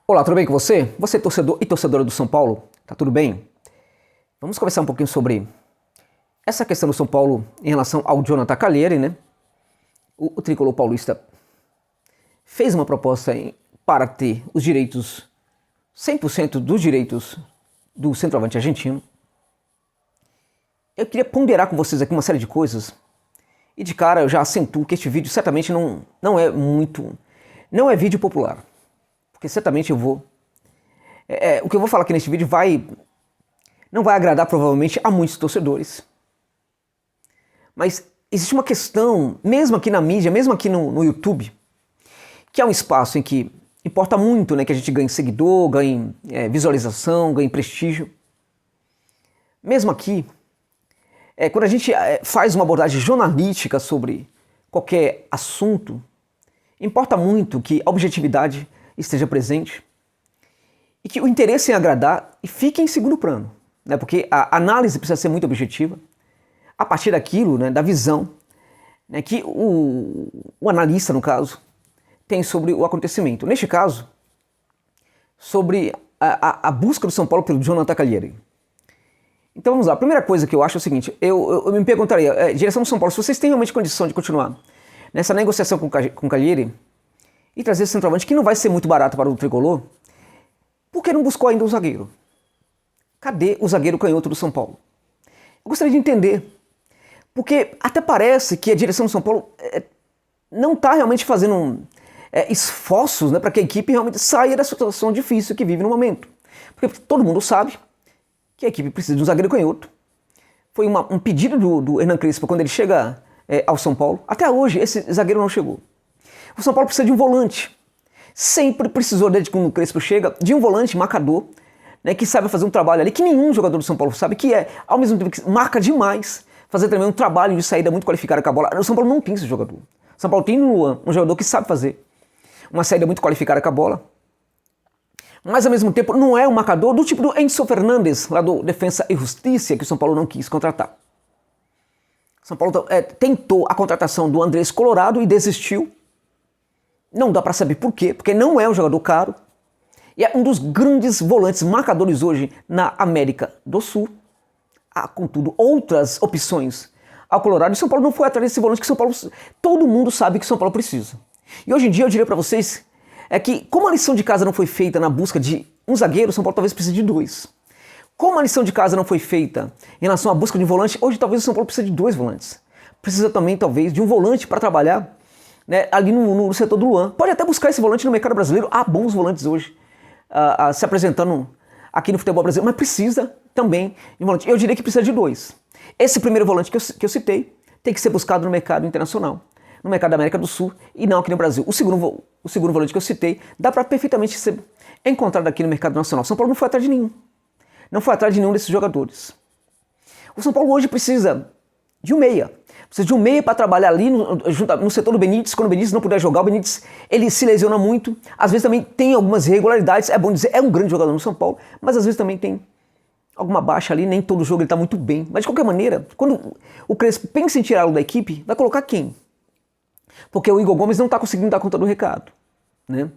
Olá, tudo bem com você? Você é torcedor e torcedora do São Paulo? Tá tudo bem? Vamos conversar um pouquinho sobre essa questão do São Paulo em relação ao Jonathan Calleri, né? O tricolor paulista fez uma proposta para ter os direitos, 100% dos direitos do centroavante argentino. Eu queria ponderar com vocês aqui uma série de coisas. E de cara eu já acentuo que este vídeo certamente não é vídeo popular. Porque certamente eu vou... o que eu vou falar aqui neste vídeo não vai agradar provavelmente a muitos torcedores. Mas existe uma questão, mesmo aqui na mídia, mesmo aqui no YouTube, que é um espaço em que importa muito, né, que a gente ganhe seguidor, ganhe visualização, ganhe prestígio. Mesmo aqui, quando a gente faz uma abordagem jornalística sobre qualquer assunto, importa muito que a objetividade esteja presente e que o interesse em agradar fique em segundo plano, né? Porque a análise precisa ser muito objetiva a partir daquilo, né, da visão, né, que o analista, no caso, tem sobre o acontecimento. Neste caso, sobre a busca do São Paulo pelo Jonathan Calleri. Então vamos lá, a primeira coisa que eu acho é o seguinte, eu me perguntaria, direção do São Paulo, se vocês têm realmente condição de continuar nessa negociação com o Calleri e trazer esse centroavante que não vai ser muito barato para o tricolor, por que não buscou ainda o zagueiro? Cadê o zagueiro canhoto do São Paulo? Eu gostaria de entender, porque até parece que a direção do São Paulo não está realmente fazendo esforços, né, para que a equipe realmente saia da situação difícil que vive no momento. Porque todo mundo sabe que a equipe precisa de um zagueiro canhoto. Foi um pedido do Hernan Crespo quando ele chega ao São Paulo. Até hoje esse zagueiro não chegou. O São Paulo precisa de um volante. Sempre precisou, desde que o Crespo chega, de um volante marcador, né, que saiba fazer um trabalho ali que nenhum jogador do São Paulo sabe, que ao mesmo tempo que marca demais, fazer também um trabalho de saída muito qualificada com a bola. O São Paulo não tem esse jogador. O São Paulo tem no Luan um jogador que sabe fazer uma saída muito qualificada com a bola, mas ao mesmo tempo não é um marcador do tipo do Enzo Fernandes, lá do Defensa e Justiça, que o São Paulo não quis contratar. O São Paulo tentou a contratação do Andrés Colorado e desistiu. Não dá para saber por quê, porque não é um jogador caro. E é um dos grandes volantes marcadores hoje na América do Sul. Há, contudo, outras opções ao Colorado. E São Paulo não foi atrás desse volante que São Paulo... Todo mundo sabe que São Paulo precisa. E hoje em dia eu diria para vocês que, como a lição de casa não foi feita na busca de um zagueiro, São Paulo talvez precise de dois. Como a lição de casa não foi feita em relação à busca de um volante, hoje talvez o São Paulo precise de dois volantes. Precisa também, talvez, de um volante para trabalhar, né, ali no setor do Luan. Pode até buscar esse volante no mercado brasileiro. Há bons volantes hoje se apresentando aqui no futebol brasileiro, mas precisa também de um volante. Eu diria que precisa de dois. Esse primeiro volante que eu citei tem que ser buscado no mercado internacional, no mercado da América do Sul e não aqui no Brasil. O segundo volante que eu citei dá para perfeitamente ser encontrado aqui no mercado nacional. São Paulo não foi atrás de nenhum. Não foi atrás de nenhum desses jogadores. O São Paulo hoje precisa de um meia. Precisa de um meia para trabalhar ali no setor do Benítez. Quando o Benítez não puder jogar, o Benítez ele se lesiona muito. Às vezes também tem algumas irregularidades. É bom dizer, é um grande jogador no São Paulo, mas às vezes também tem alguma baixa ali. Nem todo jogo ele está muito bem. Mas de qualquer maneira, quando o Crespo pensa em tirá-lo da equipe, vai colocar quem? Porque o Igor Gomes não está conseguindo dar conta do recado, né?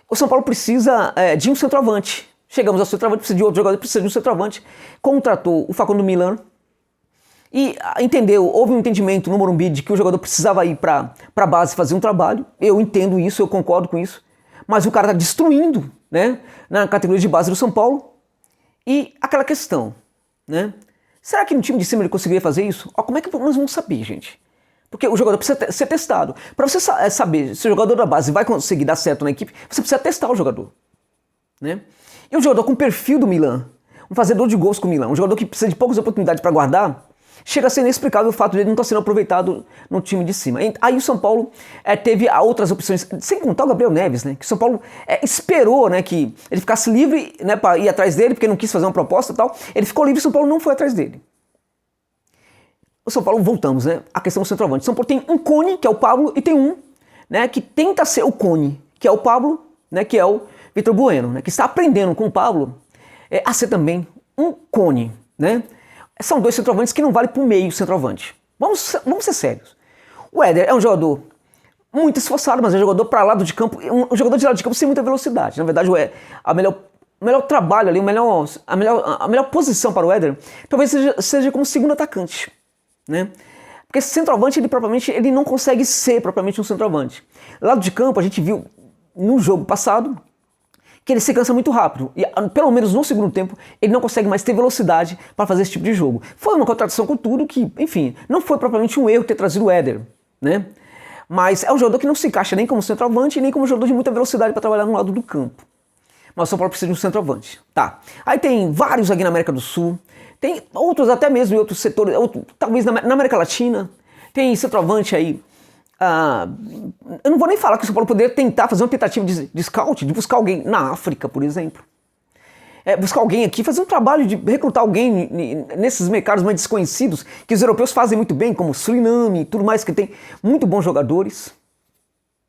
O São Paulo precisa de um centroavante. Chegamos ao centroavante, precisa de outro jogador, precisa de um centroavante. Contratou o Facundo Milan. E houve um entendimento no Morumbi de que o jogador precisava ir para a base fazer um trabalho. Eu entendo isso, eu concordo com isso. Mas o cara está destruindo, né, na categoria de base do São Paulo. E aquela questão, né? Será que no time de cima ele conseguiria fazer isso? Como é que nós vamos saber, gente? Porque o jogador precisa ser testado. Para você saber se o jogador da base vai conseguir dar certo na equipe, você precisa testar o jogador, né? E o jogador com o perfil do Milan, um fazedor de gols com o Milan, um jogador que precisa de poucas oportunidades para guardar, chega a ser inexplicável o fato de ele não estar sendo aproveitado no time de cima. Aí o São Paulo teve outras opções, sem contar o Gabriel Neves, né? Que o São Paulo esperou, né, que ele ficasse livre, né, para ir atrás dele, porque não quis fazer uma proposta e tal. Ele ficou livre e o São Paulo não foi atrás dele. O São Paulo, voltamos, né, à questão do centroavante. O São Paulo tem um Cone, que é o Pablo, e tem um, né, que tenta ser o Cone, que é o Pablo, né, que é o Vitor Bueno, né, que está aprendendo com o Pablo a ser também um Cone, né? São dois centroavantes que não valem para o meio centroavante. Vamos ser sérios. O Éder é um jogador muito esforçado, mas é jogador para lado de campo, um jogador de lado de campo sem muita velocidade. Na verdade, o melhor trabalho ali, a melhor posição para o Éder, talvez seja como segundo atacante, né? Porque esse centroavante, ele não consegue ser propriamente um centroavante. Lado de campo, a gente viu no jogo passado que ele se cansa muito rápido. E pelo menos no segundo tempo, ele não consegue mais ter velocidade para fazer esse tipo de jogo. Foi uma contradição com tudo que, enfim, não foi propriamente um erro ter trazido o Éder, né? Mas é um jogador que não se encaixa nem como centroavante, nem como jogador de muita velocidade para trabalhar no lado do campo. Mas o São Paulo precisa de um centroavante. Tá. Aí tem vários aqui na América do Sul. Tem outros até mesmo em outros setores, talvez na América Latina. Tem centroavante aí. Eu não vou nem falar que o São Paulo poderia tentar fazer uma tentativa de scout, de buscar alguém na África, por exemplo. Buscar alguém aqui, fazer um trabalho de recrutar alguém nesses mercados mais desconhecidos, que os europeus fazem muito bem, como Suriname e tudo mais, que tem muito bons jogadores,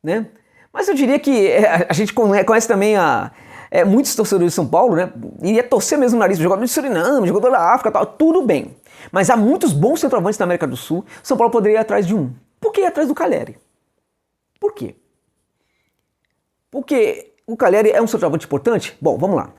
né? Mas eu diria que a gente conhece também muitos torcedores de São Paulo, né? Iria torcer mesmo o nariz, jogador de Suriname, jogador da África, tal, tudo bem. Mas há muitos bons centroavantes na América do Sul, São Paulo poderia ir atrás de um. Por que ir atrás do Calleri? Por quê? Porque o Calleri é um centroavante importante? Bom, vamos lá.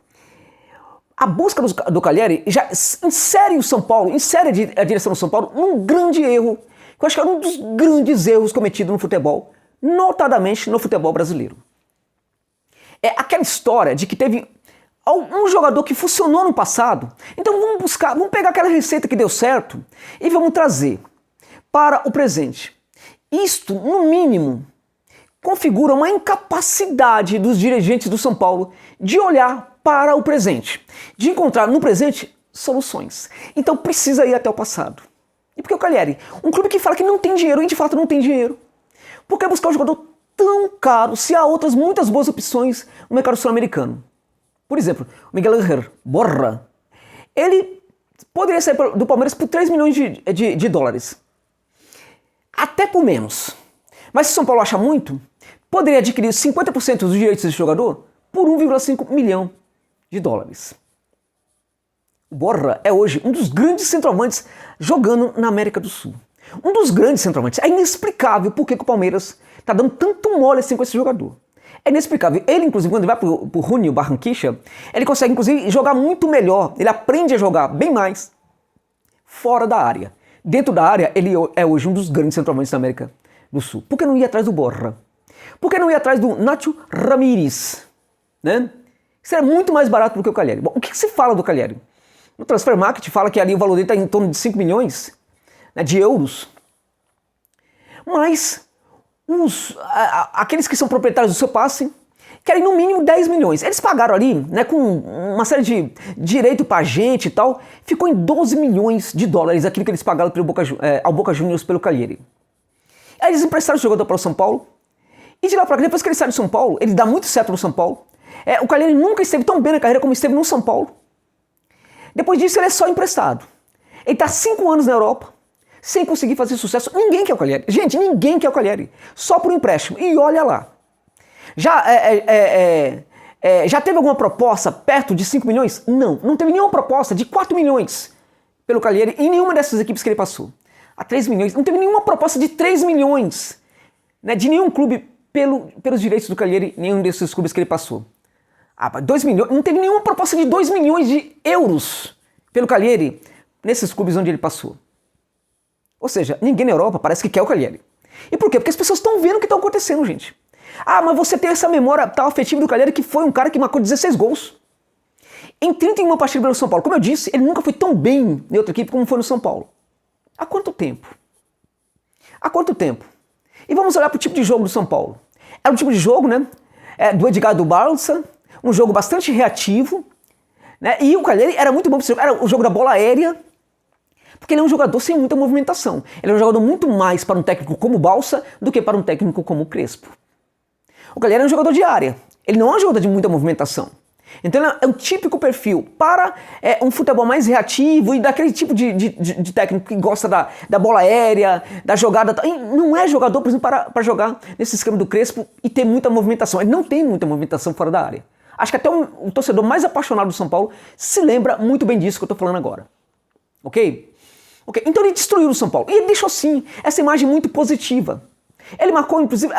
A busca do Calleri já insere o São Paulo, insere a direção do São Paulo num grande erro, que eu acho que é um dos grandes erros cometidos no futebol, notadamente no futebol brasileiro. É aquela história de que teve um jogador que funcionou no passado, então vamos pegar aquela receita que deu certo e vamos trazer para o presente. Isto, no mínimo, configura uma incapacidade dos dirigentes do São Paulo de olhar para o presente, de encontrar no presente soluções. Então precisa ir até o passado. E por que o Calleri? Um clube que fala que não tem dinheiro e de fato não tem dinheiro. Por que buscar um jogador tão caro se há outras muitas boas opções no mercado sul-americano? Por exemplo, o Miguel Ángel Borra, ele poderia sair do Palmeiras por 3 milhões de dólares. Até por menos. Mas se o São Paulo acha muito, poderia adquirir 50% dos direitos desse jogador por 1,5 milhão de dólares. O Borra é hoje um dos grandes centroavantes jogando na América do Sul. Um dos grandes centroavantes. É inexplicável por que o Palmeiras está dando tanto mole assim com esse jogador. É inexplicável. Ele, inclusive, quando vai para o Junior Barranquilla, ele consegue, inclusive, jogar muito melhor. Ele aprende a jogar bem mais fora da área. Dentro da área, ele é hoje um dos grandes centroavantes da América do Sul. Por que não ir atrás do Borra? Por que não ir atrás do Nacho Ramírez? Né? Isso é muito mais barato do que o Calleri. Bom, o que se fala do Calleri? No Transfer Market fala que ali o valor dele está em torno de 5 milhões, né, de euros. Mas aqueles que são proprietários do seu passe querem no mínimo 10 milhões. Eles pagaram ali, né, com uma série de direito para gente e tal, ficou em 12 milhões de dólares aquilo que eles pagaram ao Boca Juniors pelo Calleri. Aí eles emprestaram o jogador para o São Paulo, e de lá para cá, depois que ele sai do São Paulo, ele dá muito certo no São Paulo. O Calleri nunca esteve tão bem na carreira como esteve no São Paulo. Depois disso, ele é só emprestado. Ele está 5 anos na Europa, sem conseguir fazer sucesso. Ninguém quer o Calleri. Gente, ninguém quer o Calleri. Só por empréstimo. E olha lá. Já teve alguma proposta perto de 5 milhões? Não. Não teve nenhuma proposta de 4 milhões pelo Calleri em nenhuma dessas equipes que ele passou. A 3 milhões. Não teve nenhuma proposta de 3 milhões, né, de nenhum clube pelos direitos do Calleri, nenhum desses clubes que ele passou. 2 milhões. Não teve nenhuma proposta de 2 milhões de euros pelo Calleri nesses clubes onde ele passou. Ou seja, ninguém na Europa parece que quer o Calleri. E por quê? Porque as pessoas estão vendo o que está acontecendo, gente. Mas você tem essa memória tal afetiva do Calleri, que foi um cara que marcou 16 gols em 31 partidas pelo São Paulo. Como eu disse, ele nunca foi tão bem em outra equipe como foi no São Paulo. Há quanto tempo? Há quanto tempo? E vamos olhar para o tipo de jogo do São Paulo. Era um tipo de jogo, né, do Edgar do Barça, um jogo bastante reativo, né, e o Calleri era muito bom para esse jogo. Era o jogo da bola aérea, porque ele é um jogador sem muita movimentação. Ele é um jogador muito mais para um técnico como o Balsa do que para um técnico como o Crespo. O Calleri é um jogador de área. Ele não é um jogador de muita movimentação. Então é um típico perfil para um futebol mais reativo e daquele tipo de técnico que gosta da bola aérea, da jogada. E não é jogador, por exemplo, para jogar nesse esquema do Crespo e ter muita movimentação. Ele não tem muita movimentação fora da área. Acho que até o torcedor mais apaixonado do São Paulo se lembra muito bem disso que eu estou falando agora. Ok? Então ele destruiu o São Paulo. E ele deixou sim essa imagem muito positiva. Ele marcou, inclusive,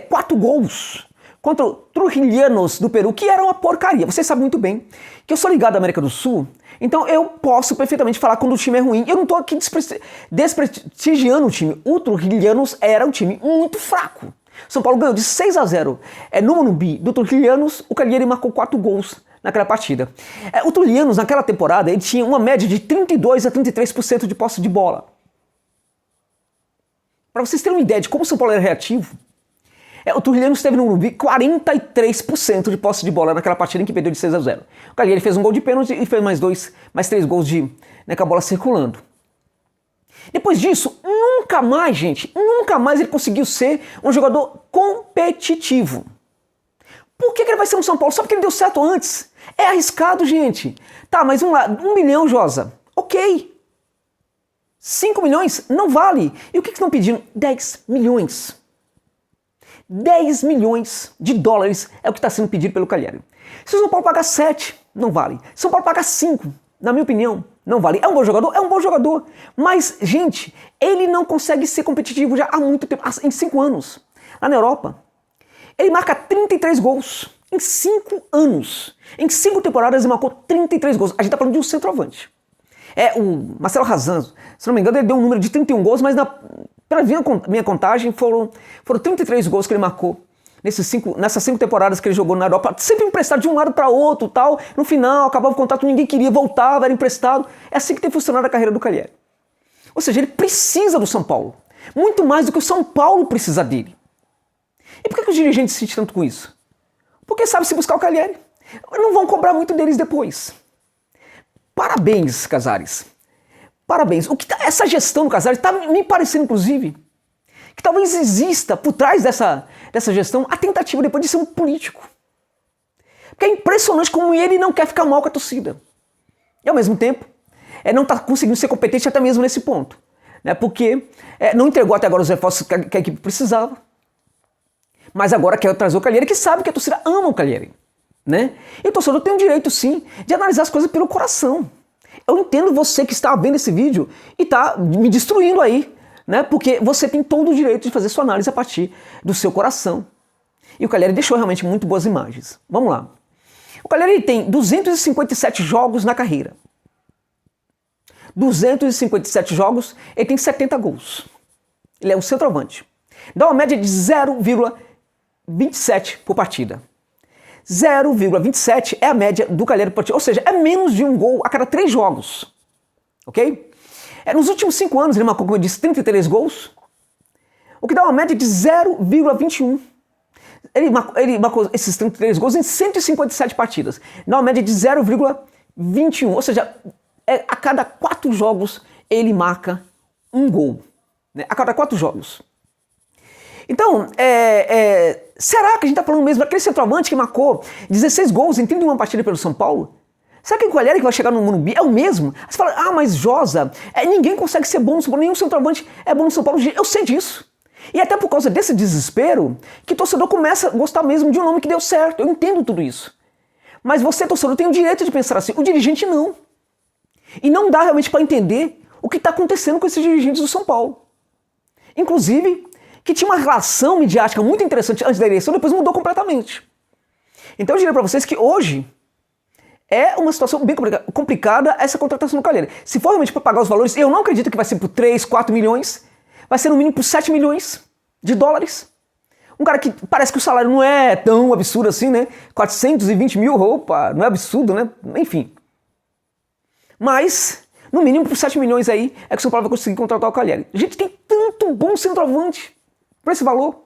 4 gols contra o Trujillianos do Peru, que era uma porcaria. Vocês sabem muito bem que eu sou ligado à América do Sul, então eu posso perfeitamente falar quando o time é ruim. Eu não estou aqui desprestigiando o time. O Trujillianos era um time muito fraco. São Paulo ganhou de 6-0 no Morumbi do Trujillianos. O Cagliari marcou 4 gols naquela partida. O Trujillianos, naquela temporada, ele tinha uma média de 32 a 33% de posse de bola. Para vocês terem uma ideia de como o São Paulo era reativo, o Trujillianos teve no Morumbi 43% de posse de bola naquela partida em que perdeu de 6-0. O Cagliari fez um gol de pênalti e fez mais 3 gols com a bola circulando. Depois disso, nunca mais, gente, nunca mais ele conseguiu ser um jogador competitivo. Por que ele vai ser no São Paulo? Só porque ele deu certo antes. É arriscado, gente. Tá, mas vamos lá, 1 milhão, Josa. Ok. 5 milhões? Não vale. E o que estão pedindo? 10 milhões. 10 milhões de dólares é o que está sendo pedido pelo Cagliari. Se o São Paulo pagar 7, não vale. Se o São Paulo pagar 5, na minha opinião, não vale. É um bom jogador? É um bom jogador. Mas, gente, ele não consegue ser competitivo já há muito tempo, em 5 anos. Lá na Europa, ele marca 33 gols em 5 anos. Em 5 temporadas ele marcou 33 gols. A gente está falando de um centroavante. O Marcelo Razan, se não me engano, ele deu um número de 31 gols, mas pela minha contagem foram 33 gols que ele marcou nessas 5 temporadas que ele jogou na Europa, sempre emprestado de um lado para outro, tal. No final, acabava o contrato, ninguém queria, voltava, era emprestado. É assim que tem funcionado a carreira do Cagliari. Ou seja, ele precisa do São Paulo, muito mais do que o São Paulo precisa dele. E por que os dirigentes se sentem tanto com isso? Porque sabe se buscar o Cagliari. Não vão cobrar muito deles depois. Parabéns, Casares. Parabéns. Essa gestão do Casares está me parecendo, inclusive, que talvez exista por trás dessa gestão a tentativa depois de ser um político. Porque é impressionante como ele não quer ficar mal com a torcida. E ao mesmo tempo, não está conseguindo ser competente até mesmo nesse ponto. Né? Porque não entregou até agora os reforços que a equipe precisava. Mas agora quer trazer o Cagliari, que sabe que a torcida ama o Cagliari. Né? E o torcedor tem o direito, sim, de analisar as coisas pelo coração. Eu entendo você que está vendo esse vídeo e está me destruindo aí, né? Porque você tem todo o direito de fazer sua análise a partir do seu coração. E o Cagliari deixou realmente muito boas imagens. Vamos lá. O Cagliari tem 257 jogos na carreira. 257 jogos, ele tem 70 gols. Ele é um centroavante. Dá uma média de 0,27 por partida. 0,27 é a média do Cagliari por partida, ou seja, é menos de um gol a cada 3 jogos, ok? Nos últimos 5 anos ele marcou, como eu disse, 33 gols, o que dá uma média de 0,21. Ele marcou esses 33 gols em 157 partidas, dá uma média de 0,21, ou seja, a cada 4 jogos ele marca um gol, né? A cada 4 jogos. Então, será que a gente está falando mesmo daquele centroavante que marcou 16 gols em 31 partidas pelo São Paulo? Será que o Cagliari que vai chegar no Morumbi é o mesmo? Aí você fala, mas Josa, ninguém consegue ser bom no São Paulo, nenhum centroavante é bom no São Paulo. Eu sei disso. E até por causa desse desespero, que o torcedor começa a gostar mesmo de um nome que deu certo. Eu entendo tudo isso. Mas você, torcedor, tem o direito de pensar assim, o dirigente não. E não dá realmente para entender o que está acontecendo com esses dirigentes do São Paulo. Inclusive, que tinha uma relação midiática muito interessante antes da eleição, depois mudou completamente. Então eu diria para vocês que hoje é uma situação bem complicada essa contratação do Cagliari. Se for realmente para pagar os valores, eu não acredito que vai ser por 3, 4 milhões, vai ser no mínimo por 7 milhões de dólares. Um cara que parece que o salário não é tão absurdo assim, né? 420 mil, opa, não é absurdo, né? Enfim. Mas, no mínimo por 7 milhões aí, é que o São Paulo vai conseguir contratar o Cagliari. A gente tem tanto bom centroavante por esse valor.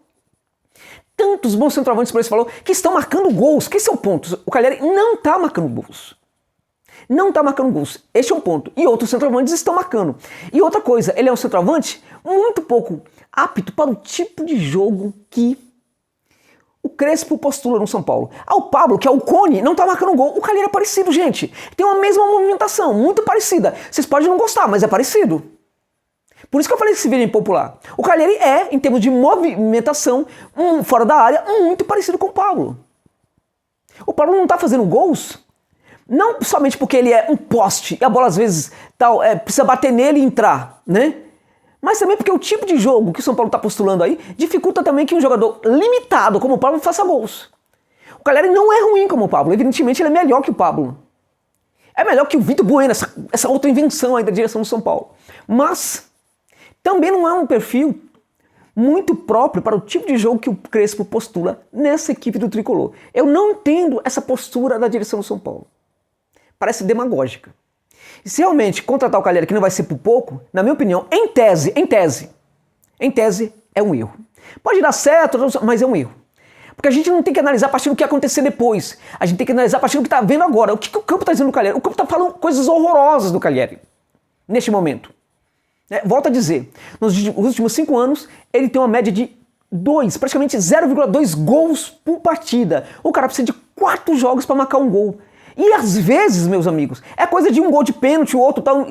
Tantos bons centroavantes por esse valor que estão marcando gols. Que esse é o ponto. O Cagliari não está marcando gols. Não está marcando gols. Este é um ponto. E outros centroavantes estão marcando. E outra coisa, ele é um centroavante muito pouco apto para o tipo de jogo que o Crespo postula no São Paulo. O Pablo, que é o Cone, não está marcando gol. O Cagliari é parecido, gente. Tem uma mesma movimentação, muito parecida. Vocês podem não gostar, mas é parecido. Por isso que eu falei que esse vídeo é impopular. O Cagliari em termos de movimentação, fora da área, muito parecido com o Pablo. O Pablo não está fazendo gols, não somente porque ele é um poste, e a bola às vezes precisa bater nele e entrar, né? mas também porque o tipo de jogo que o São Paulo está postulando aí dificulta também que um jogador limitado como o Pablo faça gols. O Caleri não é ruim como o Pablo, evidentemente ele é melhor que o Pablo. É melhor que o Vitor Bueno, essa outra invenção aí da direção do São Paulo. Mas também não é um perfil muito próprio para o tipo de jogo que o Crespo postula nessa equipe do Tricolor. Eu não entendo essa postura da direção do São Paulo. Parece demagógica. E se realmente contratar o Caleri, que não vai ser por pouco, na minha opinião, em tese, é um erro. Pode dar certo, mas é um erro. Porque a gente não tem que analisar a partir do que acontecer depois. A gente tem que analisar a partir do que está vendo agora. O que o campo está dizendo do Caleri? O campo está falando coisas horrorosas do Caleri, neste momento. Volto a dizer, nos últimos 5 anos, ele tem uma média de 2, praticamente 0,2 gols por partida. O cara precisa de 4 jogos para marcar um gol. E às vezes, meus amigos, é coisa de um gol de pênalti, o outro tal.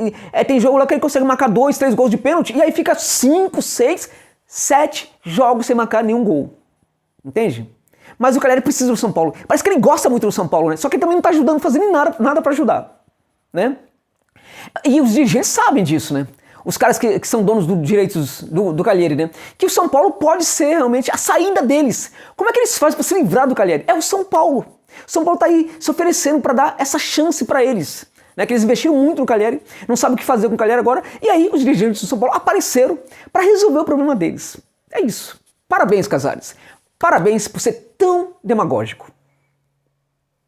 Tem jogo lá que ele consegue marcar 2, 3 gols de pênalti, e aí fica 5, 6, 7 jogos sem marcar nenhum gol. Entende? Mas o Caleri precisa do São Paulo. Parece que ele gosta muito do São Paulo, né? Só que ele também não está ajudando, fazendo nada para ajudar, né? E os dirigentes sabem disso, né? Os caras que são donos dos direitos do Caleri, né? Que o São Paulo pode ser realmente a saída deles. Como é que eles fazem para se livrar do Caleri? É o São Paulo. O São Paulo está aí se oferecendo para dar essa chance para eles. Né? Que eles investiram muito no Caleri, não sabem o que fazer com o Caleri agora. E aí os dirigentes do São Paulo apareceram para resolver o problema deles. É isso. Parabéns, Casares. Parabéns por ser tão demagógico.